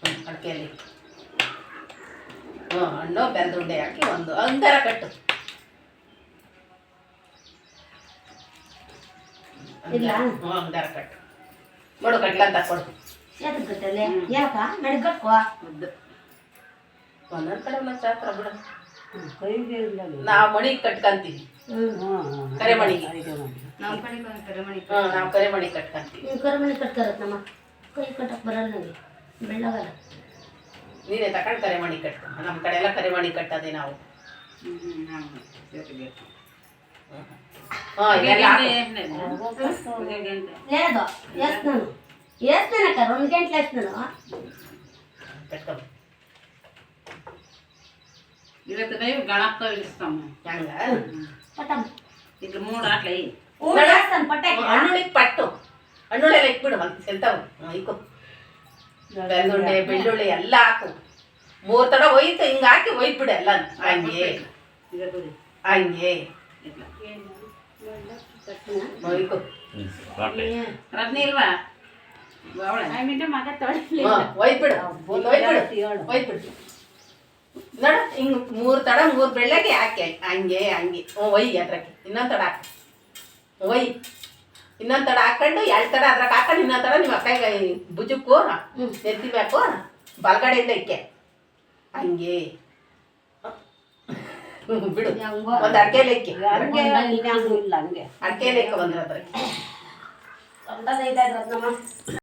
ಅಡಿಕೆಯಲ್ಲಿ ಹಣ್ಣು ಬೆಲ್ಲದ ಉಂಡೆ ಹಾಕಿ ಒಂದು ಅಂಗಾರ ಕಟ್ಟು. ಅಂಗಾರ ಕಟ್ಟು ಕೊಡು, ಕಟ್ಲಂತ ಕೊಡು. ಒಂದೊಂದ್ ಕಡೆ ಒಂದೊಂದು ಶಾಸ್ತ್ರ ಬಿಡು. ನಾವು ಮಣಿಗೆ ಕಟ್ಕೊಂತೀವಿ, ಕರೆಮಣಿಗೆ. ನಾವು ಕರೆಮಣಿ ಕಟ್ಕೊಂತೀವಿ. ಕರೆಮಣಿ ಕಟ್ತಾರತ್ ನಮ್ಮ ಕೈ ಕಟ್ಟಕ್ ಬರಲ್ಲ ನನಗೆ, ಬೆಳ್ಳಗಲ್ಲ. ನೀನೇ ತಕೊಂಡು ಕರೆಮಣಿ ಕಟ್ಕೊ. ನಮ್ಮ ಕಡೆ ಎಲ್ಲ ಕರೆಮಣಿ ಕಟ್ಟೋದೆ ನಾವು. లేదు వేస్తున్నాను వేస్తున్నాక 2 గంటలు వేస్తున్నాను. ಕಟ್ಕೊ. ಇವತ್ತು ನಾವು ಗಣಪ ಇಳಿಸ್ತಾము ಹಂಗ పట్టం ಈಗ 3 ಆಟ್ಲೆ వేస్తాను పట్టాక ಹಣ್ಣುಳಿಗೆ ಪಟ್ಟು ಹಣ್ಣುಳೆಲ್ಲ ಇಕ್ಬಿಡು. ಅಂತ ಸೆಲ್ತಾವು ಇಕ್ಕು. ಬೆಳ್ಳುಳ್ಳಿ ಬೆಳ್ಳುಳ್ಳಿ ಎಲ್ಲ ಹಾಕು. 3 ತಡ ಒಯ್ತು ಹಿಂಗೆ ಹಾಕಿ ಒಯ್ದ್ಬಿಡು ಎಲ್ಲ. ಹಂಗೆ ಹಂಗೆ ಇಕ್ಕು. ರತ್ನಿ ಇಲ್ವಾ ಒಯ್ದ್ಬಿಡು ಒಯ್ದ್ಬಿಡು. ನೋಡು ಹಿಂಗೆ 3 ತಡ 3 ಬೆಳ್ಳಗೆ ಹಾಕಿ ಹಂಗೆ ಹಂಗೆ ಒಯ್ಯಿ ಅದ್ರಾಗೆ. ಇನ್ನೊಂದು ತಡ ಹಾಕಿ ಒಯ್ಯಿ. ಇನ್ನೊಂದು ತಡ ಹಾಕೊಂಡು 2 ತಡ ಅದ್ರಾಗ ಹಾಕೊಂಡು ಇನ್ನೊಂದು ತಡ ನಿಮ್ಮ ಅಕ್ಕಗೆ ಭುಜಕ್ಕೂ ನೆತ್ತಿಬೇಕು ಬಲಗಡೆಯಿಂದ ಇಕ್ಕೆ ಹಂಗೆ ಬಿಡು. ಒಂದು ಅಡಿಕೆಲೆ ಇಕ್ಕಿ, ಅಡಿಕೆಲೆ ಇಕ್ಕ ಬಂದ್ರೆ ಅದ್ರಾಗೆ.